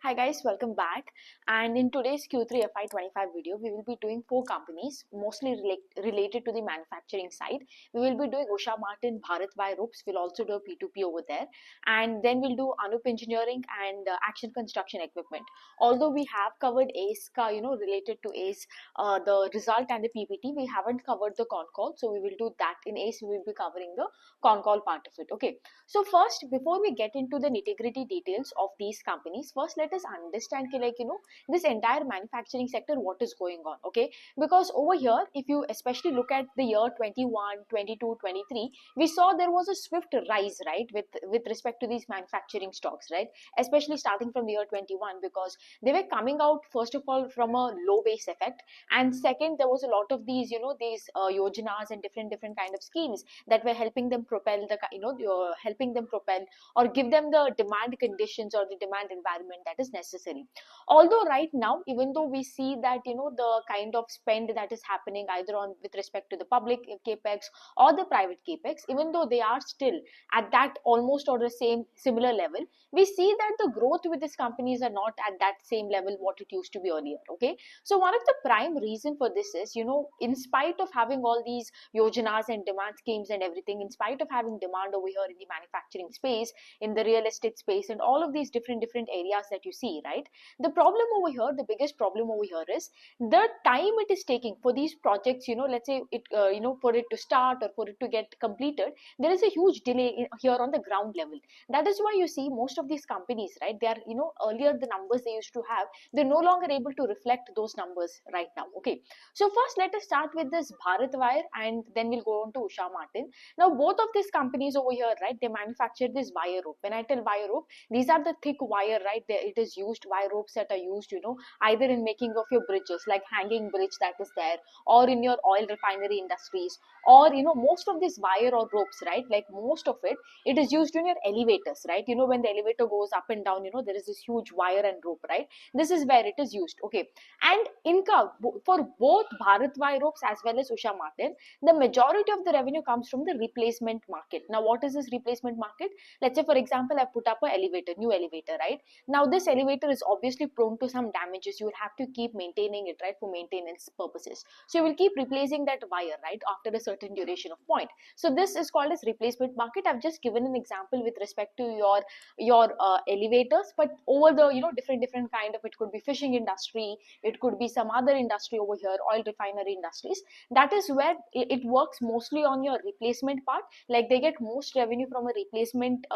Hi guys, welcome back. And in today's Q3FY25 video, we will be doing 4 companies, mostly related to the manufacturing side. We will be doing Usha Martin, Bharat Ropes. We'll also do a P2P over there. And then we'll do Anup Engineering and Action Construction Equipment. Although we have covered ACE, related to ACE, the result and the PPT, we haven't covered the Concall. So we will do that in ACE. We will be covering the Concall part of it. Okay. So first, before we get into the nitty-gritty details of these companies, first let us understand this entire manufacturing sector, what is going on. Okay, because over here, if you especially look at the year 21, 22, 23, we saw there was a swift rise, right, with respect to these manufacturing stocks, right, especially starting from the year 21, because they were coming out first of all from a low base effect, and second, there was a lot of these yojanas and different kind of schemes that were helping them propel helping them propel or give them the demand conditions or the demand environment that is necessary. Although right now, even though we see that the kind of spend that is happening either on with respect to the public capex or the private capex, even though they are still at that almost or the same similar level, we see that the growth with these companies are not at that same level what it used to be earlier. Okay, so one of the prime reason for this is, in spite of having all these yojanas and demand schemes and everything, in spite of having demand over here in the manufacturing space, in the real estate space, and all of these different areas that you see, right, the problem over here, the biggest problem over here is the time it is taking for these projects, let's say it for it to start or for it to get completed. There is a huge delay here on the ground level. That is why you see most of these companies, right, they are, earlier the numbers they used to have, they're no longer able to reflect those numbers right now. Okay, so first let us start with this Bharat Wire, and then we'll go on to Usha Martin. Now both of these companies over here, right, they manufacture this wire rope. When I tell wire rope, these are the thick wire, right, it is used, wire ropes that are used, either in making of your bridges, like hanging bridge that is there, or in your oil refinery industries, or most of this wire or ropes, right, like most of it is used in your elevators, right, when the elevator goes up and down, there is this huge wire and rope, right, this is where it is used. Okay, and for both Bharat Wire Ropes as well as Usha Martin, the majority of the revenue comes from the replacement market. Now what is this replacement market? Let's say for example, I put up a new elevator, right? Now this elevator is obviously prone to some damages. You will have to keep maintaining it, right, for maintenance purposes. So you will keep replacing that wire, right, after a certain duration of point. So this is called as replacement market. I've just given an example with respect to your elevators, but over the different kind of, it could be fishing industry, it could be some other industry over here, oil refinery industries. That is where it works mostly on your replacement part, like they get most revenue from a replacement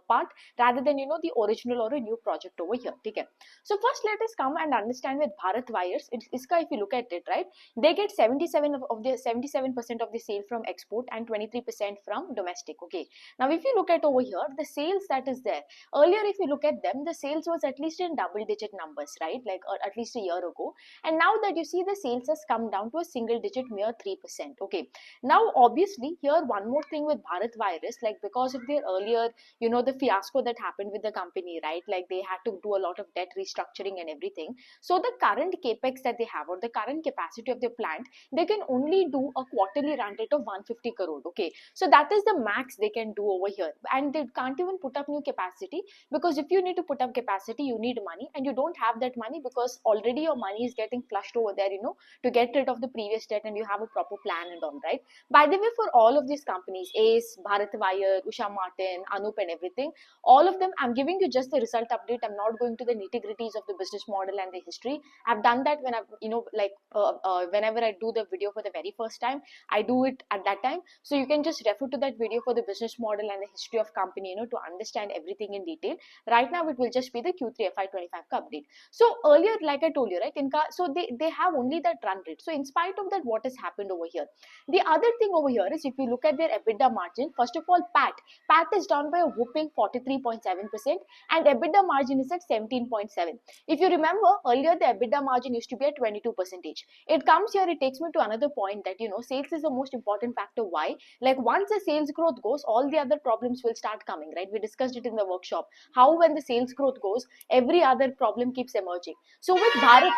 part rather than the original or a new project over here. Okay, so first let us come and understand with Bharat Wires. Iska, if you look at it, right, they get 77% of the sale from export and 23% from domestic. Okay, now if you look at over here, the sales that is there, earlier if you look at them, the sales was at least in double digit numbers, right, like at least a year ago, and now that you see the sales has come down to a single digit, mere 3%. Okay, now obviously here one more thing with Bharat Wire is, like, because of their earlier the fiasco that happened with the company, right, like they had to do a lot of debt restructuring and everything. So the current capex that they have, or the current capacity of their plant, they can only do a quarterly run rate of 150 crore. Okay, so that is the max they can do over here, and they can't even put up new capacity, because if you need to put up capacity, you need money, and you don't have that money because already your money is getting flushed over there, to get rid of the previous debt, and you have a proper plan and all, right. By the way, for all of these companies, ACE, Bharat Wire, Usha Martin, Anup and everything, all of them, I'm giving you just the result update. I'm not going to the nitty-gritties of the business model and the history. I've done that when I've, whenever I do the video for the very first time, I do it at that time. So you can just refer to that video for the business model and the history of company, to understand everything in detail. Right now, it will just be the Q3FY25 update. So earlier, like I told you, right, so they have only that run rate. So in spite of that, what has happened over here? The other thing over here is, if you look at their EBITDA margin, first of all, PAT is down by a whooping 43.7%, and EBITDA margin is at 17.7. If you remember, earlier the EBITDA margin used to be at 22%. It comes here, it takes me to another point that, sales is the most important factor. Why? Like once the sales growth goes, all the other problems will start coming, right? We discussed it in the workshop, how when the sales growth goes, every other problem keeps emerging. So with Bharat,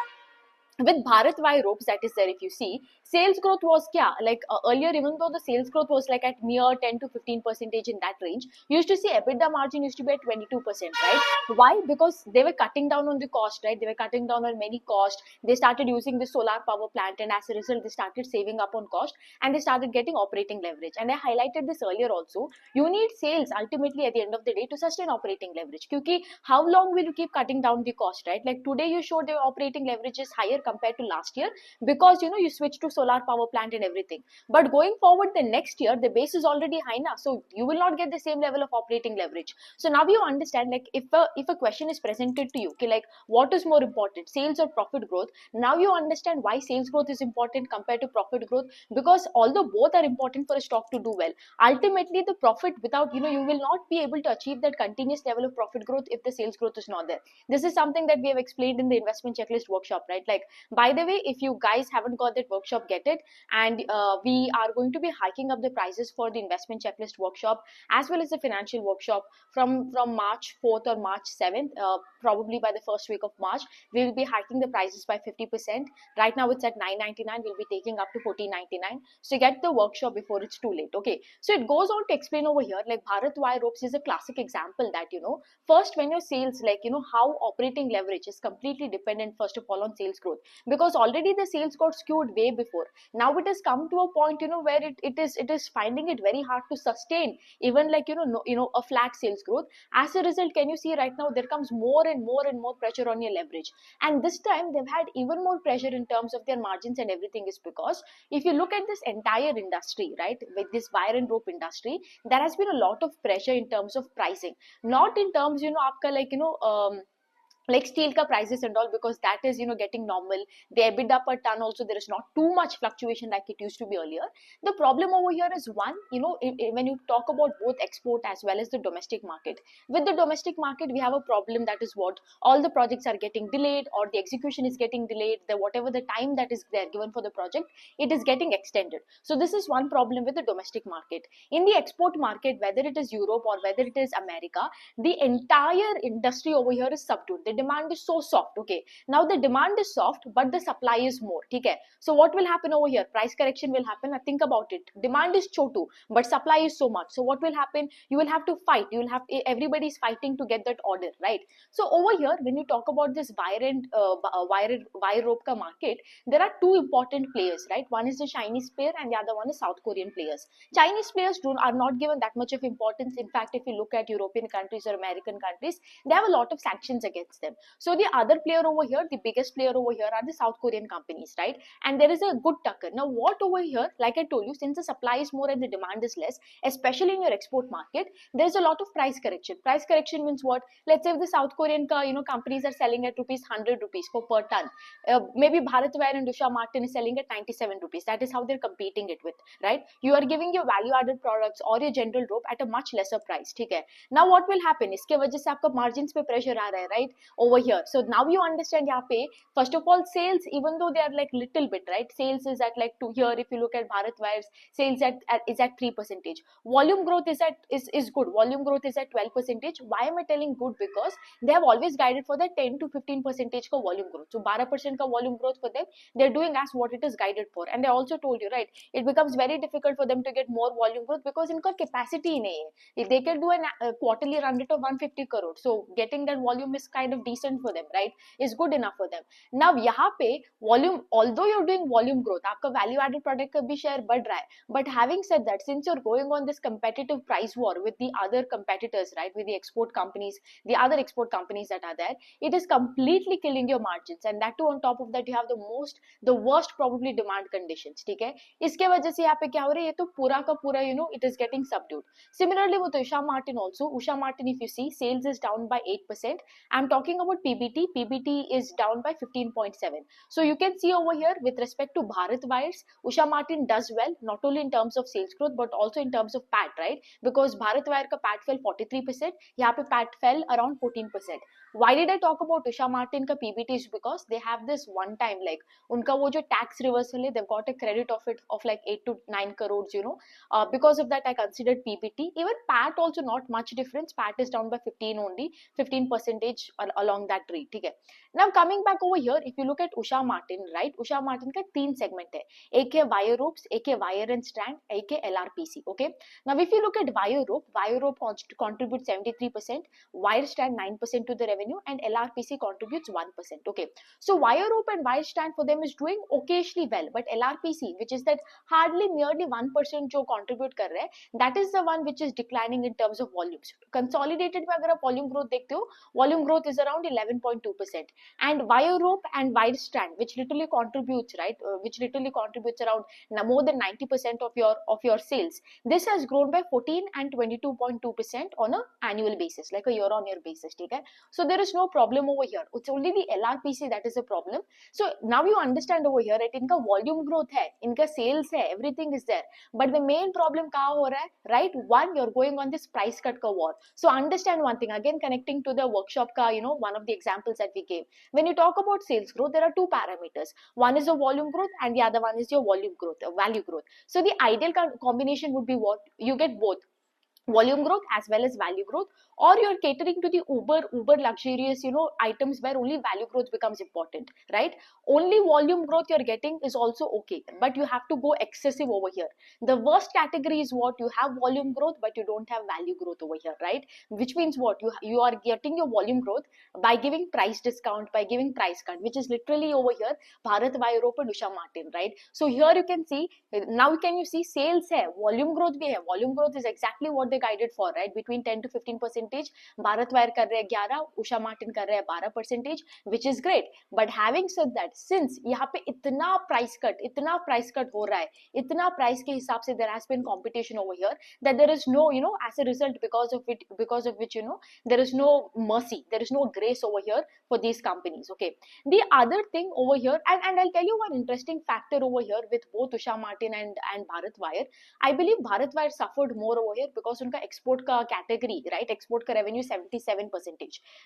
with Bharat Wire ropes that is there, if you see, sales growth was kya, like earlier, even though the sales growth was like at mere 10 to 15 percentage in that range, you used to see EBITDA margin used to be at 22%, right? Why? Because they were cutting down on the cost, right? They were cutting down on many costs. They started using the solar power plant, and as a result, they started saving up on cost, and they started getting operating leverage. And I highlighted this earlier also. You need sales ultimately at the end of the day to sustain operating leverage. Kyuki how long will you keep cutting down the cost, right? Like today you showed the operating leverage is higher compared to last year because you switched to solar power plant and everything. But going forward the next year, the base is already high now, so you will not get the same level of operating leverage. So now you understand, like if a question is presented to you, okay, like what is more important, sales or profit growth? Now you understand why sales growth is important compared to profit growth, because although both are important for a stock to do well, ultimately the profit without you will not be able to achieve that continuous level of profit growth if the sales growth is not there. This is something that we have explained in the investment checklist workshop, right? Like, by the way, if you guys haven't got that workshop, get it. And we are going to be hiking up the prices for the investment checklist workshop as well as the financial workshop from March 4th or March 7th, probably by the first week of March. We will be hiking the prices by 50%. Right now it's at $9.99. We'll be taking up to $14.99. So get the workshop before it's too late. Okay, so it goes on to explain over here, like Bharat Wire ropes is a classic example that first, when your sales, like how operating leverage is completely dependent first of all on sales growth, because already the sales got skewed way before. Now it has come to a point where it is finding it very hard to sustain even like a flat sales growth. As a result, can you see right now there comes more and more and more pressure on your leverage, and this time they've had even more pressure in terms of their margins and everything, is because if you look at this entire industry, right, with this wire and rope industry, there has been a lot of pressure in terms of pricing, not in terms aapka like steel ka prices and all, because that is getting normal. The EBITDA per ton also, there is not too much fluctuation like it used to be earlier. The problem over here is one, when you talk about both export as well as the domestic market, with the domestic market we have a problem, that is what all the projects are getting delayed, or the execution is getting delayed, the whatever the time that is there given for the project, it is getting extended. So this is one problem with the domestic market. In the export market, whether it is Europe or whether it is America, the entire industry over here is subdued. The demand is so soft. Okay, now the demand is soft but the supply is more. Okay, so what will happen over here? Price correction will happen. Think about it, demand is chotu but supply is so much, so what will happen? You will have to fight, you will have, everybody is fighting to get that order, right? So over here, when you talk about this wire and wire rope ka market, there are two important players, right? One is the Chinese player and the other one is South Korean players. Chinese players are not given that much of importance. In fact, if you look at European countries or American countries, they have a lot of sanctions against them. So the other player over here, the biggest player over here, are the South Korean companies, right? And there is a good tucker. Now what over here, like I told you, since the supply is more and the demand is less, especially in your export market, there is a lot of price correction. Price correction means what? Let's say if the South Korean companies are selling at rupees 100 rupees per ton, maybe Bharat Wire and Usha Martin is selling at 97 rupees. That is how they're competing it with, right? You are giving your value added products or your general rope at a much lesser price. Okay, now what will happen? इसके वजह से आपका margins पे pressure आ रहा है, right? Over here, so now you understand यहाँ पे, first of all, sales, even though they are like little bit, right, sales is at like 2 here. If you look at Bharat Wires, sales is at 3%. Volume growth is good. Volume growth is at 12%. Why am I telling good? Because they have always guided for the 10 to 15% का volume growth. So 12% का volume growth for them, they're doing as what it is guided for. And I also told you, right, it becomes very difficult for them to get more volume growth because इनका capacity ही नहीं है. They can do a quarterly run rate of 150 crore. So getting that volume is kind of decent for them, right? Is good enough for them. Now यहाँ पे volume, although you're doing volume growth, आपका value added product का भी share बढ़ रहा है. But having said that, since you're going on this competitive price war with the other competitors, right, with the export companies, the other export companies that are there, it is completely killing your margins. And that too, on top of that, you have the worst probably demand conditions. ठीक है, इसके वजह से यहाँ पे क्या हो रहा है, ये तो पूरा का पूरा it is getting subdued. Similarly with Usha Martin also, Usha Martin, if you see, sales is down by 8%. I'm talking about PBT is down by 15.7. So you can see over here, with respect to Bharat Wires, Usha Martin does well, not only in terms of sales growth but also in terms of PAT, right? Because Bharat Wire ka PAT fell 43%, यहाँ पे PAT fell around 14%. Why did I talk about Usha Martin का PBT is because they have this one time, like उनका वो जो tax reversal है, they've got a credit of it of like 8 to 9 crores, you know. Because of that I considered PBT. Even PAT also not much difference. PAT is down by 15 only, 15 percentage along that rate. ठीक है. Now coming back over here, if you look at Usha Martin, right? Usha Martin का 3 segment है. एक है wire ropes, एक है wire and strand, एक है LRPC. Okay. Now if you look at wire rope contributes 73%, wire strand 9% to the revenue, and LRPC contributes 1%. Okay, so wire rope and wire strand for them is doing occasionally well, but LRPC, which is that hardly merely 1% जो contribute कर रहा है, that is the one which is declining in terms of volumes. Consolidated में अगर आप volume growth देखते हो, volume growth is around 11.2%, and wire rope and wire strand, which literally contributes, right, which literally contributes around more than 90% of your sales, this has grown by 14 and 22.2% on a annual basis, like a year on year basis. Okay, so there is no problem over here. It's only the LRPC that is a problem. So now you understand over here, right? इनका volume growth है, इनका sales है, everything is there, but the main problem कहाँ हो रहा है, right? One, you're going on this price cut का war. So understand one thing, again connecting to the workshop का, you know, one of the examples that we gave. When you talk about sales growth, there are two parameters. One is the volume growth and the other one is your volume growth, value growth. So the ideal combination would be what? You get both volume growth as well as value growth, or you're catering to the uber luxurious, you know, items where only value growth becomes important, right? Only volume growth you're getting is also okay, but you have to go excessive over here. The worst category is what? You have volume growth but you don't have value growth over here, right? Which means what? You are getting your volume growth by giving price discount, by giving price cut, which is literally over here Bharat, Europe and Usha Martin, right? So here you can see, now can you see sales hai, volume growth bhi hai. Volume growth is exactly what they guided for, right? Between 10 to 15 percentage. Bharat Wire कर रहे हैं 11, Usha Martin कर रहे हैं 12 percentage, which is great. But having said that, since यहाँ पे इतना price cut हो रहा है, इतना price के हिसाब से there has been competition over here, that there is no, you know, as a result, because of which, you know, there is no mercy, there is no grace over here for these companies. Okay, the other thing over here, and I'll tell you one interesting factor over here with both Usha Martin and Bharat Wire. I believe Bharat Wire suffered more over here because उनका export का category, right, export का revenue 77%,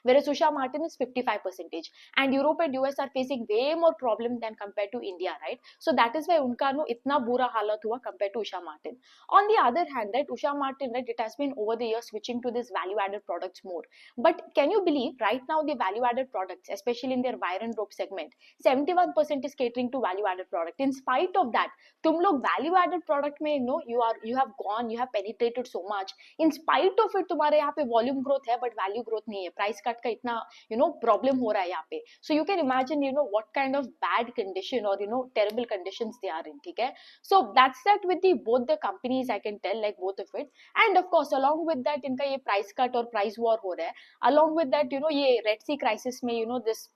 whereas Usha Martin is 55%, and Europe and US are facing way more problem than compared to India, right? So that is why उनका no इतना बुरा हालत हुआ compared to Usha Martin. On the other hand, right, Usha Martin, right, it has been over the years switching to this value added products more. But can you believe right now the value added products, especially in their wire and rope segment, 71% is catering to value added product. In spite of that, तुम लोग value added product में, you know, you have penetrated so much. In spite of it, तुम्हारे यहाँ पे volume growth है, but value growth नहीं है. Price cut का इतना, you know, problem हो रहा है यहाँ पे. So you can imagine, you know, what kind of bad condition or, you know, terrible conditions they are in. ठीक है? So that's that with both the companies, I can tell, like both of it. And of course, along with that, इनका ये price cut और price war हो रहा है. Along with that, you know, ये Red Sea crisis में, you know, this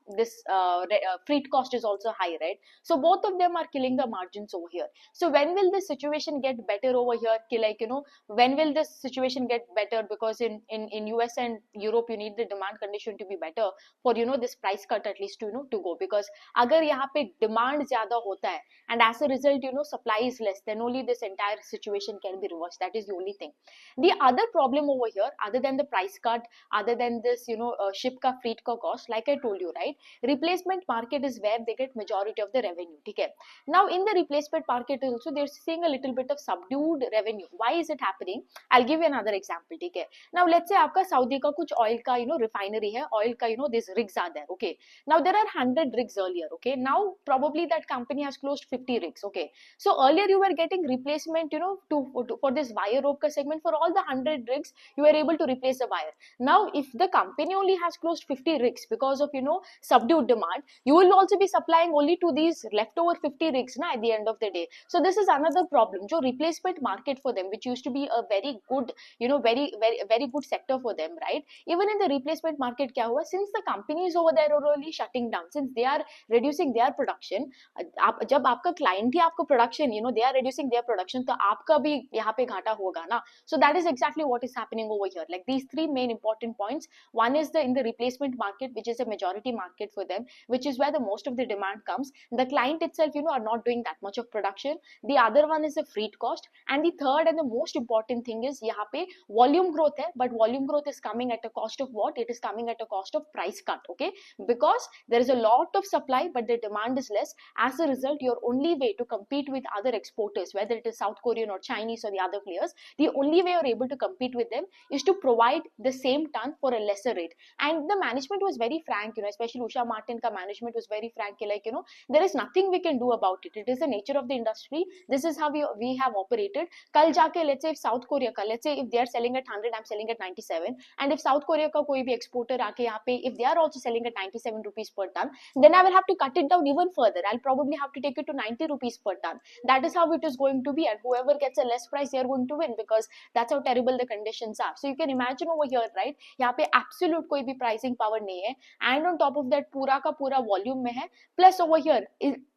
freight cost is also high, right? So both of them are killing the margins over here. So when will this situation get better over here? Like, you know, when will this situation get better? Because in US and Europe, you need the demand condition to be better for, you know, this price cut at least to, you know, to go. Because अगर यहाँ पे demand ज़्यादा होता है and as a result, you know, supply is less, then only this entire situation can be reversed. That is the only thing. The other problem over here, other than the price cut, other than this, you know, ship ka freight ka cost, like I told you, right, replacement market is where they get majority of the revenue. Okay, now in the replacement market also they're seeing a little bit of subdued revenue. Why is it happening? I'll give you another example. Okay, now let's say आपका Saudi का कुछ oil का, you know, refinery है, oil का, you know, these rigs are there. Okay, now there are 100 rigs earlier. Okay, now probably that company has closed 50 rigs. Okay, so earlier you were getting replacement, you know, for this wire rope ka segment, for all the 100 rigs you were able to replace the wire. Now if the company only has closed 50 rigs because of, you know, subdued demand, you will also be supplying only to these leftover 50 rigs na, at the end of the day. So this is another problem. Jo replacement market for them, which used to be a very good, you know, very good sector for them, right? Even in the replacement market, kya hua? Since the companies over there are really shutting down, since they are reducing their production, जब आपका client ही आपको production, you know, they are reducing their production, तो आपका भी यहाँ पे घाटा होगा ना. So that is exactly what is happening over here. Like these three main important points. One is in the replacement market, which is a majority market for them, which is where the most of the demand comes. The client itself, you know, are not doing that much of production. The other one is the freight cost, and the third and the most important thing is यहाँ पे volume growth है, but volume growth is coming at a cost of what? It is coming at a cost of price cut. Okay, because there is a lot of supply but the demand is less. As a result, your only way to compete with other exporters, whether it is South Korean or Chinese or the other players, the only way you're able to compete with them is to provide the same ton for a lesser rate. And the management was very frank, especially Usha Martin ka management was very frank, like, there is nothing we can do about it. It is the nature of the industry. This is how we have operated. Kal jaake, let's say if South Korea ka, let's say if they are selling at 100, I'm selling at 97, and if South Korea ka koi bhi exporter aake yahan pe, if they are also selling at 97 rupees per ton, then I will have to cut it down even further. I'll probably have to take it to 90 rupees per ton. That is how it is going to be, and whoever gets a less price, they are going to win, because that's how terrible the conditions are. So you can imagine over here, right? यहाँ पे absolute कोई भी pricing power नहीं है, and on top of that पूरा का पूरा volume में है, plus over here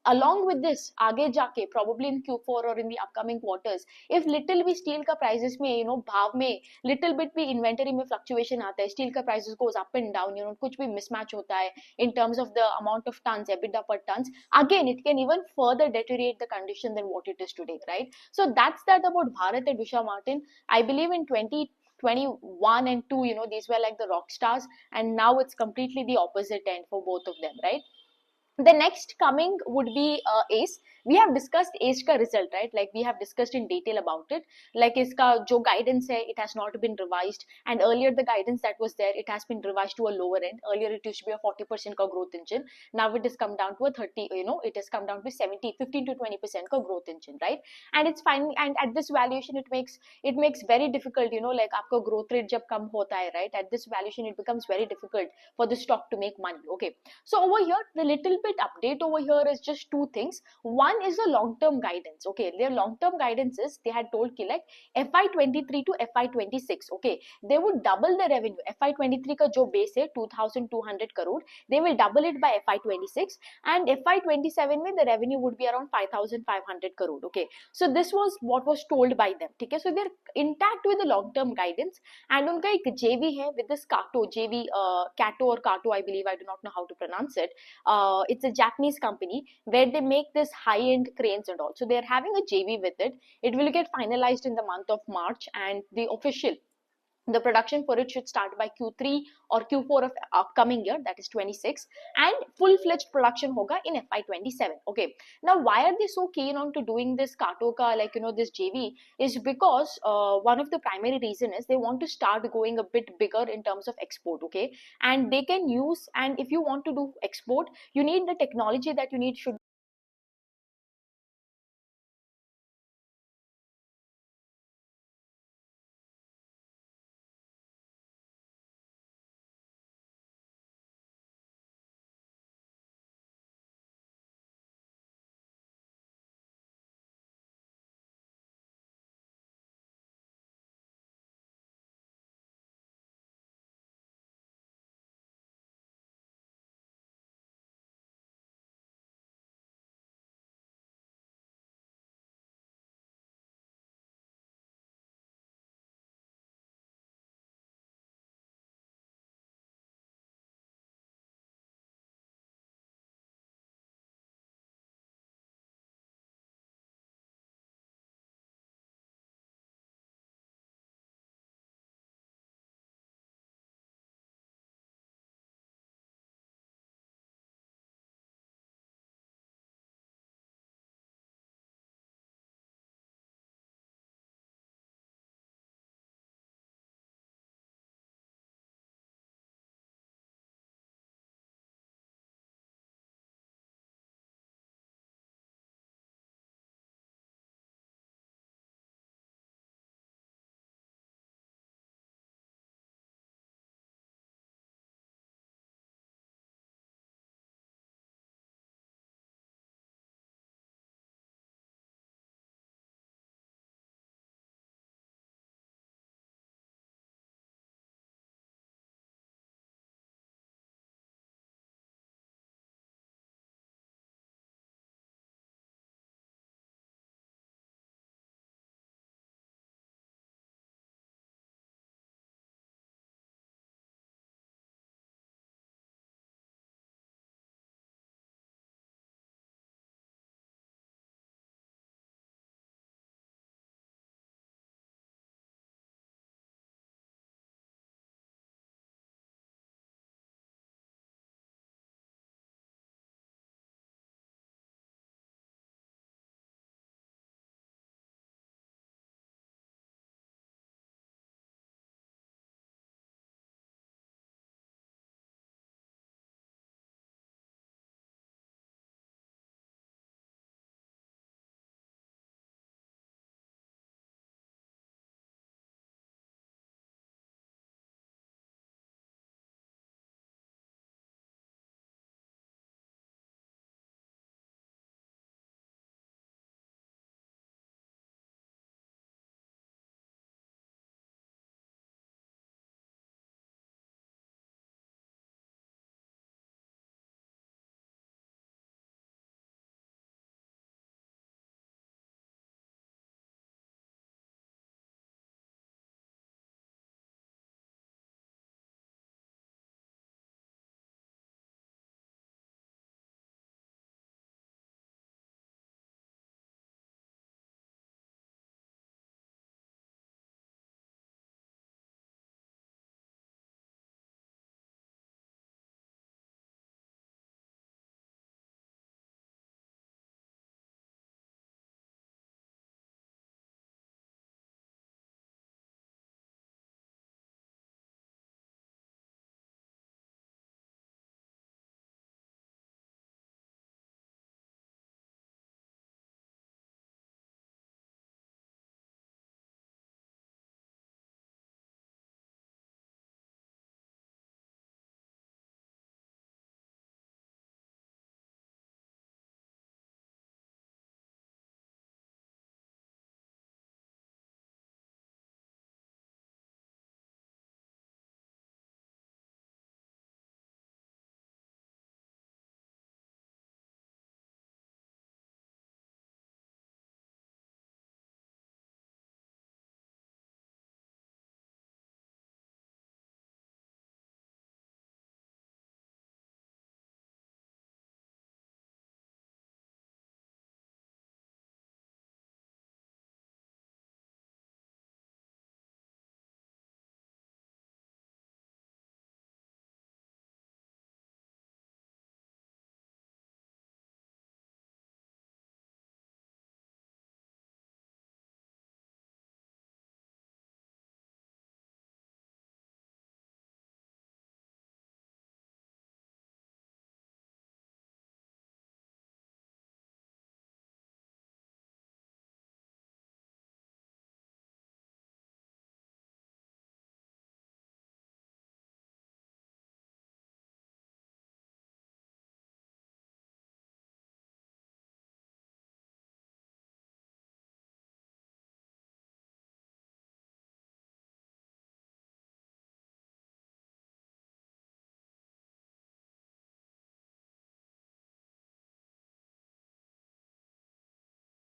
along with this आगे जाके probably in Q4 or in the upcoming quarters, if little भी steel का prices में भाव में little bit भी inventory में fluctuation आता है, steel का prices goes up and down, कुछ भी mismatch होता है in terms of the amount of tons, EBITDA per tons, again it can even further deteriorate the condition than what it is today, right? So that's that about Bharat and Usha Martin. I believe in 2021 and 2, these were like the rock stars, and now it's completely the opposite end for both of them, right? The next coming would be ACE. We have discussed ACE ka result, right? Like we have discussed in detail about it. Like iska jo guidance hai, it has not been revised, and earlier the guidance that was there, it has been revised to a lower end. Earlier it used to be a 40% ka growth engine. Now it has come down to a 30, it has come down to 15 to 20% ka growth engine, right? And it's fine. And at this valuation, it makes very difficult, like aapka growth rate jab kam hota hai, right? At this valuation, it becomes very difficult for the stock to make money. Okay. So over here, the little bit update over here is just two things. One is the long-term guidance. Okay, their long-term guidance is, they had told ki like FY23 to FY26. Okay, they would double the revenue. FY23 ka jo base hai 2,200 crore, they will double it by FY26, and FY27 mein the revenue would be around 5,500 crore. Okay, so this was what was told by them. Okay, so they're intact with the long-term guidance, and unka ek JV hai with this Kato JV, Kato or Kato, I believe, I do not know how to pronounce it. It's a Japanese company where they make this high-end cranes and all. So they're having a JV with it. It will get finalized in the month of March, and the production for it should start by Q3 or Q4 of upcoming year, that is 26, and full-fledged production hoga in FY27. Okay, now why are they so keen on to doing this Kato ka, like this JV, is because one of the primary reason is they want to start going a bit bigger in terms of export. Okay, and they can use, and if you want to do export, you need the technology that you need should